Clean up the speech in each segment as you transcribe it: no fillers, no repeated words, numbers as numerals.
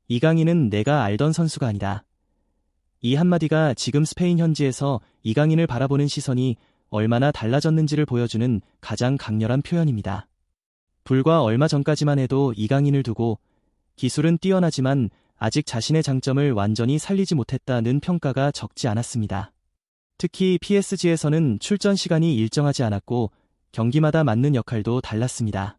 이강인은 내가 알던 선수가 아니다. 이 한마디가 지금 스페인 현지에서 이강인을 바라보는 시선이 얼마나 달라졌는지를 보여주는 가장 강렬한 표현입니다. 불과 얼마 전까지만 해도 이강인을 두고 기술은 뛰어나지만 아직 자신의 장점을 완전히 살리지 못했다는 평가가 적지 않았습니다. 특히 PSG에서는 출전 시간이 일정하지 않았고 경기마다 맡는 역할도 달랐습니다.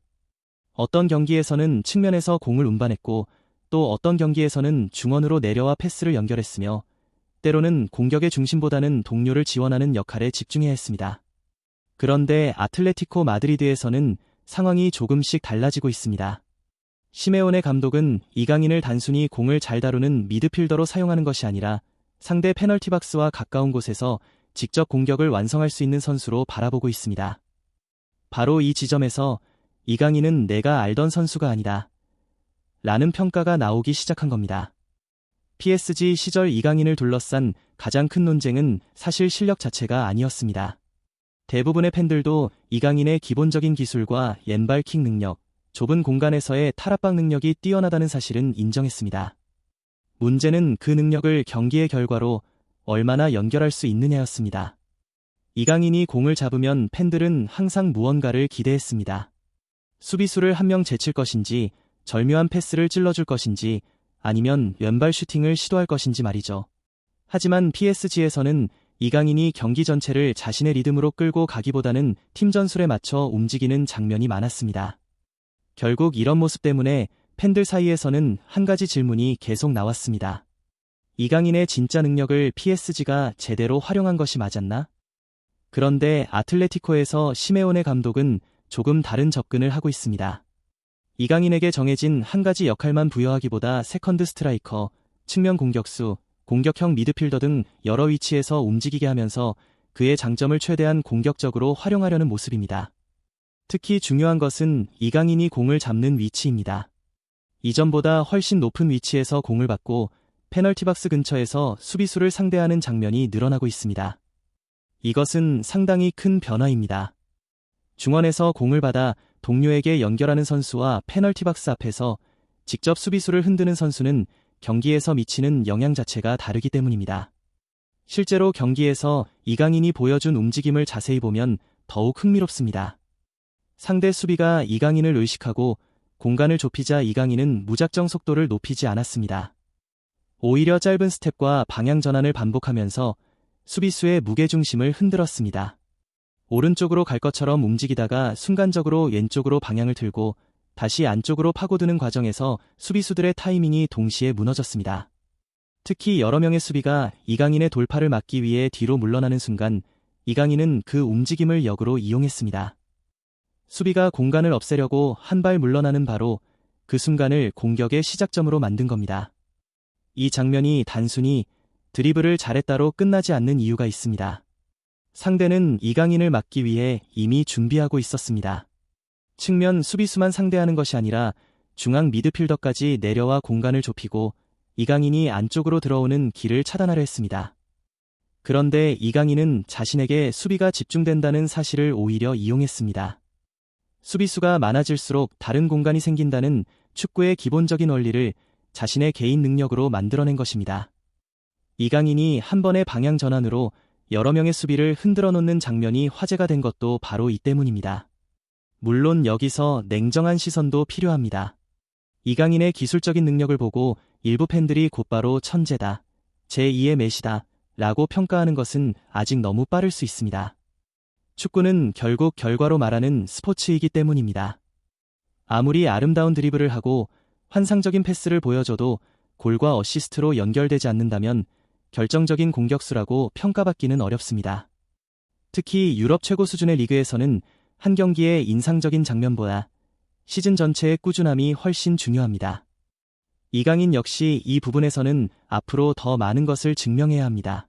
어떤 경기에서는 측면에서 공을 운반했고 또 어떤 경기에서는 중원으로 내려와 패스를 연결했으며 때로는 공격의 중심보다는 동료를 지원하는 역할에 집중해야 했습니다. 그런데 아틀레티코 마드리드에서는 상황이 조금씩 달라지고 있습니다. 시메오네 감독은 이강인을 단순히 공을 잘 다루는 미드필더로 사용하는 것이 아니라 상대 페널티 박스와 가까운 곳에서 직접 공격을 완성할 수 있는 선수로 바라보고 있습니다. 바로 이 지점에서 이강인은 내가 알던 선수가 아니다 라는 평가가 나오기 시작한 겁니다. PSG 시절 이강인을 둘러싼 가장 큰 논쟁은 사실 실력 자체가 아니었습니다. 대부분의 팬들도 이강인의 기본적인 기술과 왼발킥 능력, 좁은 공간에서의 탈압박 능력이 뛰어나다는 사실은 인정했습니다. 문제는 그 능력을 경기의 결과로 얼마나 연결할 수 있느냐였습니다. 이강인이 공을 잡으면 팬들은 항상 무언가를 기대했습니다. 수비수를 한 명 제칠 것인지, 절묘한 패스를 찔러줄 것인지, 아니면 왼발 슈팅을 시도할 것인지 말이죠. 하지만 PSG에서는 이강인이 경기 전체를 자신의 리듬으로 끌고 가기보다는 팀 전술에 맞춰 움직이는 장면이 많았습니다. 결국 이런 모습 때문에 팬들 사이에서는 한 가지 질문이 계속 나왔습니다. 이강인의 진짜 능력을 PSG가 제대로 활용한 것이 맞았나? 그런데 아틀레티코에서 시메오네 감독은 조금 다른 접근을 하고 있습니다. 이강인에게 정해진 한 가지 역할만 부여하기보다 세컨드 스트라이커, 측면 공격수, 공격형 미드필더 등 여러 위치에서 움직이게 하면서 그의 장점을 최대한 공격적으로 활용하려는 모습입니다. 특히 중요한 것은 이강인이 공을 잡는 위치입니다. 이전보다 훨씬 높은 위치에서 공을 받고 페널티 박스 근처에서 수비수를 상대하는 장면이 늘어나고 있습니다. 이것은 상당히 큰 변화입니다. 중원에서 공을 받아 동료에게 연결하는 선수와 페널티 박스 앞에서 직접 수비수를 흔드는 선수는 경기에서 미치는 영향 자체가 다르기 때문입니다. 실제로 경기에서 이강인이 보여준 움직임을 자세히 보면 더욱 흥미롭습니다. 상대 수비가 이강인을 의식하고 공간을 좁히자 이강인은 무작정 속도를 높이지 않았습니다. 오히려 짧은 스텝과 방향 전환을 반복하면서 수비수의 무게중심을 흔들었습니다. 오른쪽으로 갈 것처럼 움직이다가 순간적으로 왼쪽으로 방향을 틀고 다시 안쪽으로 파고드는 과정에서 수비수들의 타이밍이 동시에 무너졌습니다. 특히 여러 명의 수비가 이강인의 돌파를 막기 위해 뒤로 물러나는 순간 이강인은 그 움직임을 역으로 이용했습니다. 수비가 공간을 없애려고 한 발 물러나는 바로 그 순간을 공격의 시작점으로 만든 겁니다. 이 장면이 단순히 드리블을 잘했다로 끝나지 않는 이유가 있습니다. 상대는 이강인을 막기 위해 이미 준비하고 있었습니다. 측면 수비수만 상대하는 것이 아니라 중앙 미드필더까지 내려와 공간을 좁히고 이강인이 안쪽으로 들어오는 길을 차단하려 했습니다. 그런데 이강인은 자신에게 수비가 집중된다는 사실을 오히려 이용했습니다. 수비수가 많아질수록 다른 공간이 생긴다는 축구의 기본적인 원리를 자신의 개인 능력으로 만들어낸 것입니다. 이강인이 한 번의 방향 전환으로 여러 명의 수비를 흔들어 놓는 장면이 화제가 된 것도 바로 이 때문입니다. 물론 여기서 냉정한 시선도 필요합니다. 이강인의 기술적인 능력을 보고 일부 팬들이 곧바로 천재다, 제2의 메시다 라고 평가하는 것은 아직 너무 빠를 수 있습니다. 축구는 결국 결과로 말하는 스포츠이기 때문입니다. 아무리 아름다운 드리블을 하고 환상적인 패스를 보여줘도 골과 어시스트로 연결되지 않는다면 결정적인 공격수라고 평가받기는 어렵습니다. 특히 유럽 최고 수준의 리그에서는 한 경기의 인상적인 장면보다 시즌 전체의 꾸준함이 훨씬 중요합니다. 이강인 역시 이 부분에서는 앞으로 더 많은 것을 증명해야 합니다.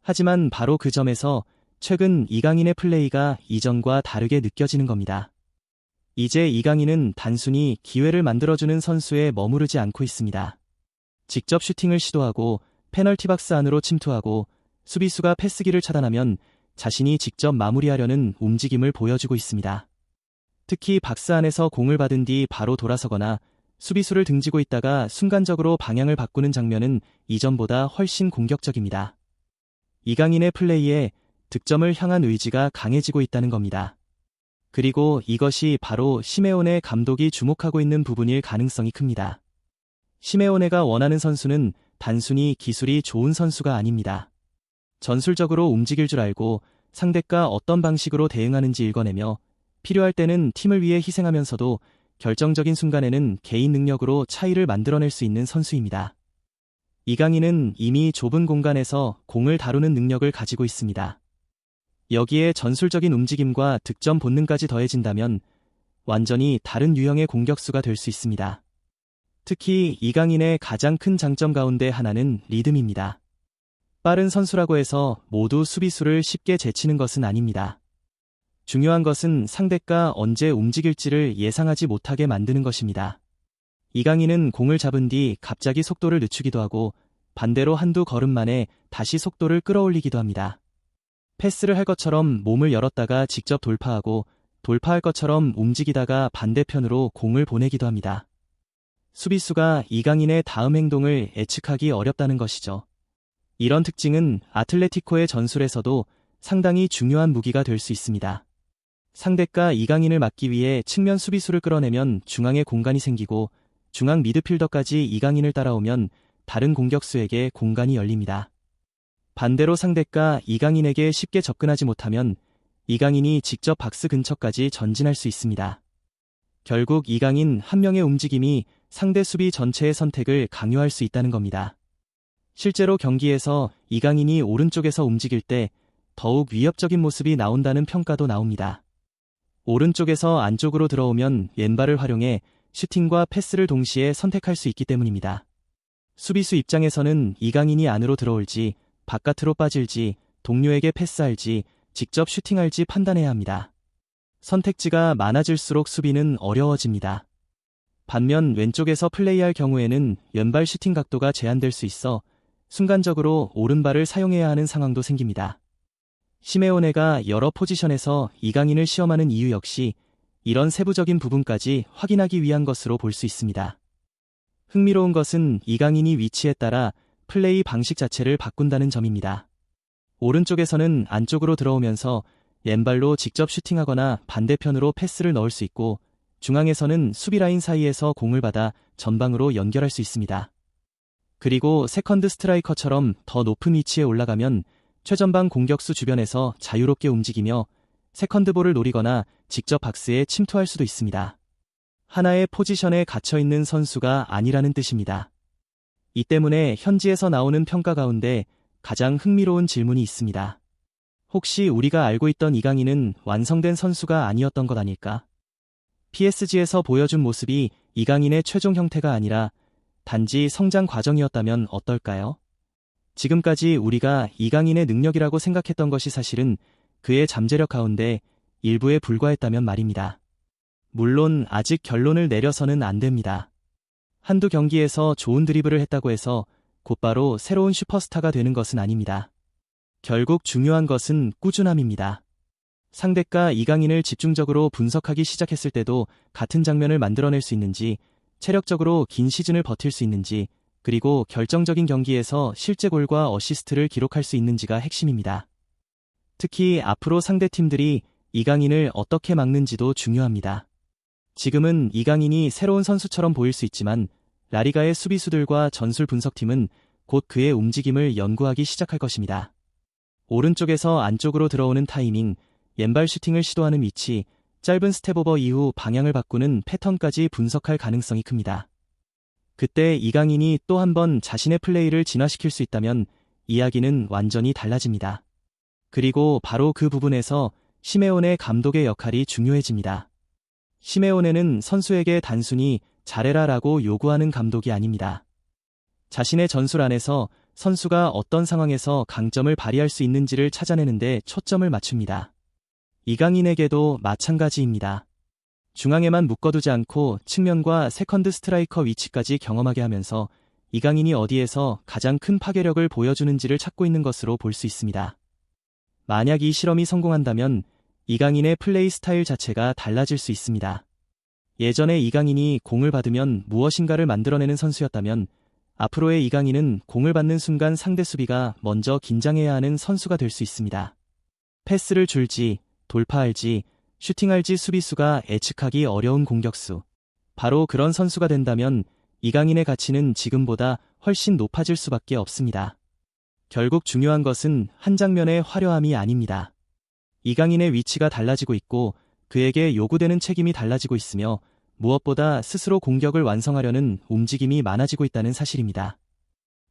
하지만 바로 그 점에서 최근 이강인의 플레이가 이전과 다르게 느껴지는 겁니다. 이제 이강인은 단순히 기회를 만들어주는 선수에 머무르지 않고 있습니다. 직접 슈팅을 시도하고 페널티 박스 안으로 침투하고 수비수가 패스기를 차단하면 자신이 직접 마무리하려는 움직임을 보여주고 있습니다. 특히 박스 안에서 공을 받은 뒤 바로 돌아서거나 수비수를 등지고 있다가 순간적으로 방향을 바꾸는 장면은 이전보다 훨씬 공격적입니다. 이강인의 플레이에 득점을 향한 의지가 강해지고 있다는 겁니다. 그리고 이것이 바로 시메오네 감독이 주목하고 있는 부분일 가능성이 큽니다. 시메오네가 원하는 선수는 단순히 기술이 좋은 선수가 아닙니다. 전술적으로 움직일 줄 알고 상대가 어떤 방식으로 대응하는지 읽어내며 필요할 때는 팀을 위해 희생하면서도 결정적인 순간에는 개인 능력으로 차이를 만들어낼 수 있는 선수입니다. 이강인은 이미 좁은 공간에서 공을 다루는 능력을 가지고 있습니다. 여기에 전술적인 움직임과 득점 본능까지 더해진다면 완전히 다른 유형의 공격수가 될 수 있습니다. 특히 이강인의 가장 큰 장점 가운데 하나는 리듬입니다. 빠른 선수라고 해서 모두 수비수를 쉽게 제치는 것은 아닙니다. 중요한 것은 상대가 언제 움직일지를 예상하지 못하게 만드는 것입니다. 이강인은 공을 잡은 뒤 갑자기 속도를 늦추기도 하고 반대로 한두 걸음 만에 다시 속도를 끌어올리기도 합니다. 패스를 할 것처럼 몸을 열었다가 직접 돌파하고 돌파할 것처럼 움직이다가 반대편으로 공을 보내기도 합니다. 수비수가 이강인의 다음 행동을 예측하기 어렵다는 것이죠. 이런 특징은 아틀레티코의 전술에서도 상당히 중요한 무기가 될 수 있습니다. 상대가 이강인을 막기 위해 측면 수비수를 끌어내면 중앙에 공간이 생기고 중앙 미드필더까지 이강인을 따라오면 다른 공격수에게 공간이 열립니다. 반대로 상대가 이강인에게 쉽게 접근하지 못하면 이강인이 직접 박스 근처까지 전진할 수 있습니다. 결국 이강인 한 명의 움직임이 상대 수비 전체의 선택을 강요할 수 있다는 겁니다. 실제로 경기에서 이강인이 오른쪽에서 움직일 때 더욱 위협적인 모습이 나온다는 평가도 나옵니다. 오른쪽에서 안쪽으로 들어오면 왼발을 활용해 슈팅과 패스를 동시에 선택할 수 있기 때문입니다. 수비수 입장에서는 이강인이 안으로 들어올지 바깥으로 빠질지 동료에게 패스할지 직접 슈팅할지 판단해야 합니다. 선택지가 많아질수록 수비는 어려워집니다. 반면 왼쪽에서 플레이할 경우에는 왼발 슈팅 각도가 제한될 수 있어 순간적으로 오른발을 사용해야 하는 상황도 생깁니다. 시메오네가 여러 포지션에서 이강인을 시험하는 이유 역시 이런 세부적인 부분까지 확인하기 위한 것으로 볼 수 있습니다. 흥미로운 것은 이강인이 위치에 따라 플레이 방식 자체를 바꾼다는 점입니다. 오른쪽에서는 안쪽으로 들어오면서 왼발로 직접 슈팅하거나 반대편으로 패스를 넣을 수 있고 중앙에서는 수비라인 사이에서 공을 받아 전방으로 연결할 수 있습니다. 그리고 세컨드 스트라이커처럼 더 높은 위치에 올라가면 최전방 공격수 주변에서 자유롭게 움직이며 세컨드볼을 노리거나 직접 박스에 침투할 수도 있습니다. 하나의 포지션에 갇혀있는 선수가 아니라는 뜻입니다. 이 때문에 현지에서 나오는 평가 가운데 가장 흥미로운 질문이 있습니다. 혹시 우리가 알고 있던 이강인은 완성된 선수가 아니었던 것 아닐까? PSG에서 보여준 모습이 이강인의 최종 형태가 아니라 단지 성장 과정이었다면 어떨까요? 지금까지 우리가 이강인의 능력이라고 생각했던 것이 사실은 그의 잠재력 가운데 일부에 불과했다면 말입니다. 물론 아직 결론을 내려서는 안 됩니다. 한두 경기에서 좋은 드리블을 했다고 해서 곧바로 새로운 슈퍼스타가 되는 것은 아닙니다. 결국 중요한 것은 꾸준함입니다. 상대가 이강인을 집중적으로 분석하기 시작했을 때도 같은 장면을 만들어낼 수 있는지, 체력적으로 긴 시즌을 버틸 수 있는지, 그리고 결정적인 경기에서 실제 골과 어시스트를 기록할 수 있는지가 핵심입니다. 특히 앞으로 상대팀들이 이강인을 어떻게 막는지도 중요합니다. 지금은 이강인이 새로운 선수처럼 보일 수 있지만 라리가의 수비수들과 전술 분석팀은 곧 그의 움직임을 연구하기 시작할 것입니다. 오른쪽에서 안쪽으로 들어오는 타이밍, 왼발 슈팅을 시도하는 위치, 짧은 스텝오버 이후 방향을 바꾸는 패턴까지 분석할 가능성이 큽니다. 그때 이강인이 또 한 번 자신의 플레이를 진화시킬 수 있다면 이야기는 완전히 달라집니다. 그리고 바로 그 부분에서 시메오네 감독의 역할이 중요해집니다. 시메오네는 선수에게 단순히 잘해라 라고 요구하는 감독이 아닙니다. 자신의 전술 안에서 선수가 어떤 상황에서 강점을 발휘할 수 있는지를 찾아내는 데 초점을 맞춥니다. 이강인에게도 마찬가지입니다. 중앙에만 묶어두지 않고 측면과 세컨드 스트라이커 위치까지 경험하게 하면서 이강인이 어디에서 가장 큰 파괴력을 보여주는지를 찾고 있는 것으로 볼 수 있습니다. 만약 이 실험이 성공한다면 이강인의 플레이 스타일 자체가 달라질 수 있습니다. 예전에 이강인이 공을 받으면 무엇인가를 만들어내는 선수였다면 앞으로의 이강인은 공을 받는 순간 상대 수비가 먼저 긴장해야 하는 선수가 될 수 있습니다. 패스를 줄지, 돌파할지, 슈팅할지 수비수가 예측하기 어려운 공격수. 바로 그런 선수가 된다면 이강인의 가치는 지금보다 훨씬 높아질 수밖에 없습니다. 결국 중요한 것은 한 장면의 화려함이 아닙니다. 이강인의 위치가 달라지고 있고 그에게 요구되는 책임이 달라지고 있으며 무엇보다 스스로 공격을 완성하려는 움직임이 많아지고 있다는 사실입니다.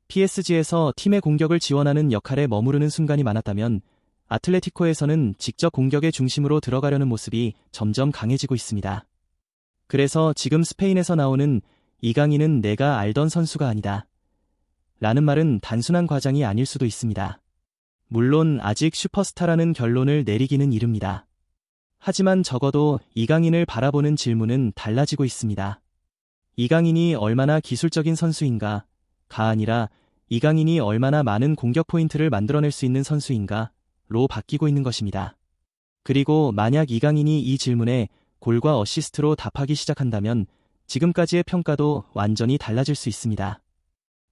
PSG에서 팀의 공격을 지원하는 역할에 머무르는 순간이 많았다면 아틀레티코에서는 직접 공격의 중심으로 들어가려는 모습이 점점 강해지고 있습니다. 그래서 지금 스페인에서 나오는 이강인은 내가 알던 선수가 아니다 라는 말은 단순한 과장이 아닐 수도 있습니다. 물론 아직 슈퍼스타라는 결론을 내리기는 이릅니다. 하지만 적어도 이강인을 바라보는 질문은 달라지고 있습니다. 이강인이 얼마나 기술적인 선수인가가 아니라 이강인이 얼마나 많은 공격 포인트를 만들어낼 수 있는 선수인가로 바뀌고 있는 것입니다. 그리고 만약 이강인이 이 질문에 골과 어시스트로 답하기 시작한다면 지금까지의 평가도 완전히 달라질 수 있습니다.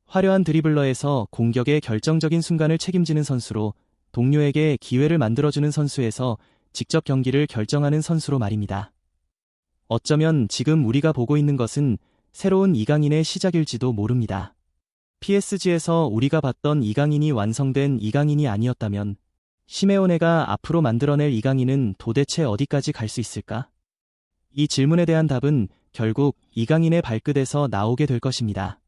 화려한 드리블러에서 공격의 결정적인 순간을 책임지는 선수로, 동료에게 기회를 만들어주는 선수에서 직접 경기를 결정하는 선수로 말입니다. 어쩌면 지금 우리가 보고 있는 것은 새로운 이강인의 시작일지도 모릅니다. PSG에서 우리가 봤던 이강인이 완성된 이강인이 아니었다면 시메오네가 앞으로 만들어낼 이강인은 도대체 어디까지 갈 수 있을까? 이 질문에 대한 답은 결국 이강인의 발끝에서 나오게 될 것입니다.